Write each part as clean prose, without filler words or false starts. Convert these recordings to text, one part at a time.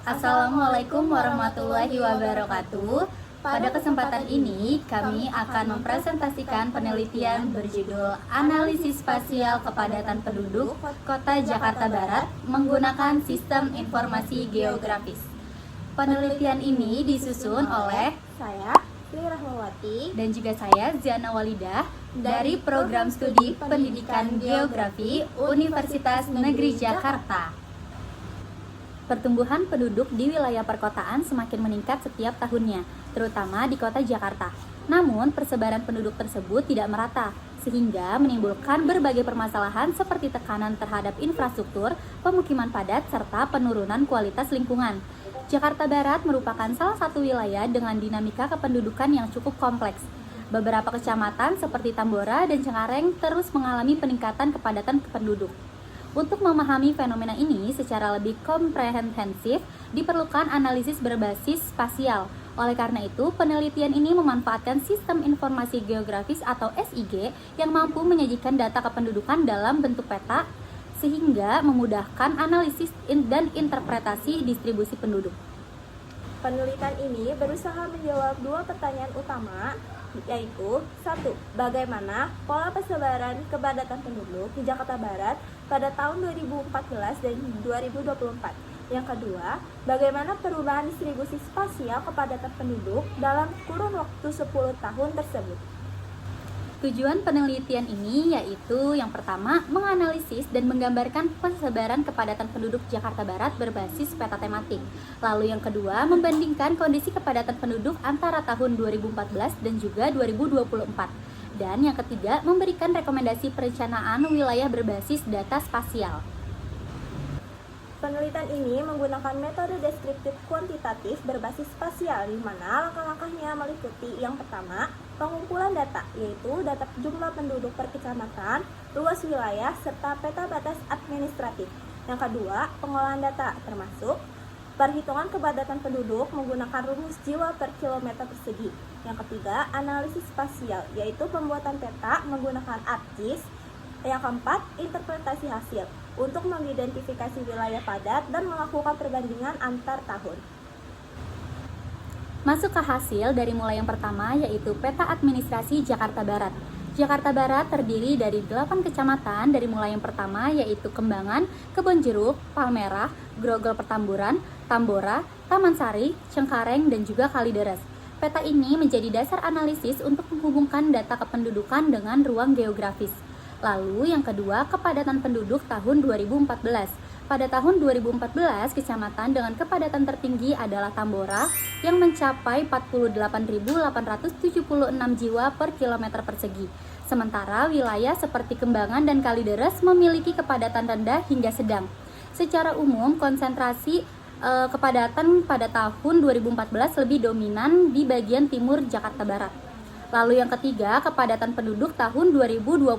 Assalamualaikum warahmatullahi wabarakatuh. Pada kesempatan ini, kami akan mempresentasikan penelitian berjudul Analisis Spasial Kepadatan Penduduk Kota Jakarta Barat menggunakan Sistem Informasi Geografis. Penelitian ini disusun oleh saya, Sri Rahmawati, dan juga saya, Ziana Walidah, dari Program Studi Pendidikan Geografi Universitas Negeri Jakarta. Pertumbuhan penduduk di wilayah perkotaan semakin meningkat setiap tahunnya, terutama di kota Jakarta. Namun, persebaran penduduk tersebut tidak merata, sehingga menimbulkan berbagai permasalahan seperti tekanan terhadap infrastruktur, pemukiman padat, serta penurunan kualitas lingkungan. Jakarta Barat merupakan salah satu wilayah dengan dinamika kependudukan yang cukup kompleks. Beberapa kecamatan seperti Tambora dan Cengkareng terus mengalami peningkatan kepadatan penduduk. Untuk memahami fenomena ini secara lebih komprehensif, diperlukan analisis berbasis spasial. Oleh karena itu, penelitian ini memanfaatkan sistem informasi geografis atau SIG yang mampu menyajikan data kependudukan dalam bentuk peta, sehingga memudahkan analisis dan interpretasi distribusi penduduk. penelitian ini berusaha menjawab dua pertanyaan utama, yaitu 1. Bagaimana pola persebaran kepadatan penduduk di Jakarta Barat pada tahun 2014 dan 2024. Yang kedua, bagaimana perubahan distribusi spasial kepadatan penduduk dalam kurun waktu 10 tahun tersebut. Tujuan penelitian ini yaitu yang pertama, menganalisis dan menggambarkan persebaran kepadatan penduduk Jakarta Barat berbasis peta tematik. Lalu yang kedua, membandingkan kondisi kepadatan penduduk antara tahun 2014 dan juga 2024. Dan yang ketiga, memberikan rekomendasi perencanaan wilayah berbasis data spasial. Penelitian ini menggunakan metode deskriptif kuantitatif berbasis spasial, di mana langkah-langkahnya meliputi yang pertama, pengumpulan data, yaitu data jumlah penduduk per kecamatan, luas wilayah, serta peta batas administratif. Yang kedua, pengolahan data, termasuk perhitungan kepadatan penduduk menggunakan rumus jiwa per kilometer persegi. Yang ketiga, analisis spasial, yaitu pembuatan peta menggunakan ArcGIS. Yang keempat, interpretasi hasil untuk mengidentifikasi wilayah padat dan melakukan perbandingan antar tahun. Masuk ke hasil dari mulai yang pertama, yaitu peta administrasi Jakarta Barat. Jakarta Barat terdiri dari 8 kecamatan dari mulai yang pertama, yaitu Kembangan, Kebonjeruk, Palmerah, Grogol Petamburan, Tambora, Taman Sari, Cengkareng, dan juga Kalideres. Peta ini menjadi dasar analisis untuk menghubungkan data kependudukan dengan ruang geografis. Lalu yang kedua, kepadatan penduduk tahun 2014. Pada tahun 2014, kecamatan dengan kepadatan tertinggi adalah Tambora yang mencapai 48.876 jiwa per kilometer persegi. Sementara wilayah seperti Kembangan dan Kalideres memiliki kepadatan rendah hingga sedang. Secara umum, konsentrasi kepadatan pada tahun 2014 lebih dominan di bagian timur Jakarta Barat. Lalu yang ketiga, kepadatan penduduk tahun 2024.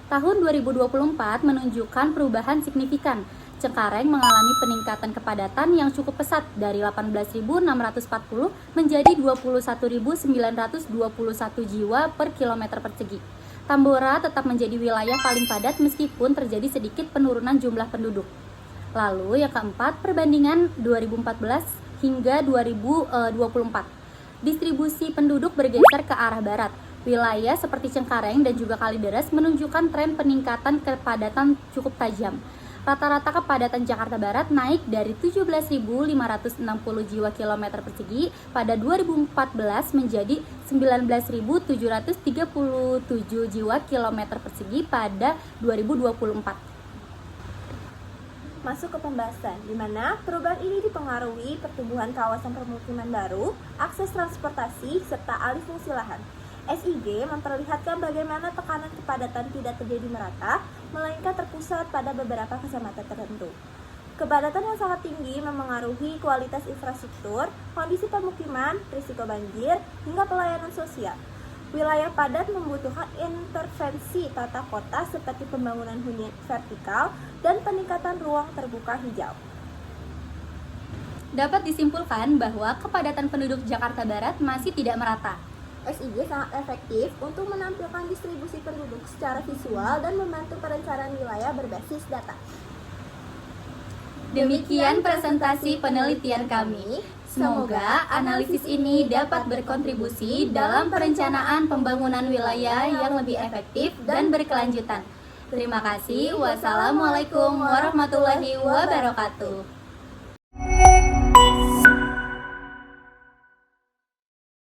Tahun 2024 menunjukkan perubahan signifikan. Cengkareng mengalami peningkatan kepadatan yang cukup pesat dari 18.640 menjadi 21.921 jiwa per kilometer persegi. Tambora tetap menjadi wilayah paling padat meskipun terjadi sedikit penurunan jumlah penduduk. Lalu yang keempat, perbandingan 2014 hingga 2024. Distribusi penduduk bergeser ke arah barat. Wilayah seperti Cengkareng dan juga Kalideres menunjukkan tren peningkatan kepadatan cukup tajam. Rata-rata kepadatan Jakarta Barat naik dari 17.560 jiwa kilometer persegi pada 2014 menjadi 19.737 jiwa kilometer persegi pada 2024. Masuk ke pembahasan, di mana perubahan ini dipengaruhi pertumbuhan kawasan permukiman baru, akses transportasi, serta alih fungsi lahan. SIG memperlihatkan bagaimana tekanan kepadatan tidak terjadi merata, melainkan terpusat pada beberapa kecamatan tertentu. Kepadatan yang sangat tinggi memengaruhi kualitas infrastruktur, kondisi pemukiman, risiko banjir, hingga pelayanan sosial. Wilayah padat membutuhkan intervensi tata kota seperti pembangunan hunian vertikal dan peningkatan ruang terbuka hijau. Dapat disimpulkan bahwa kepadatan penduduk Jakarta Barat masih tidak merata. SIG sangat efektif untuk menampilkan distribusi penduduk secara visual dan membantu perencanaan wilayah berbasis data. Demikian presentasi penelitian kami. Semoga analisis ini dapat berkontribusi dalam perencanaan pembangunan wilayah yang lebih efektif dan berkelanjutan. Terima kasih. Wassalamualaikum warahmatullahi wabarakatuh.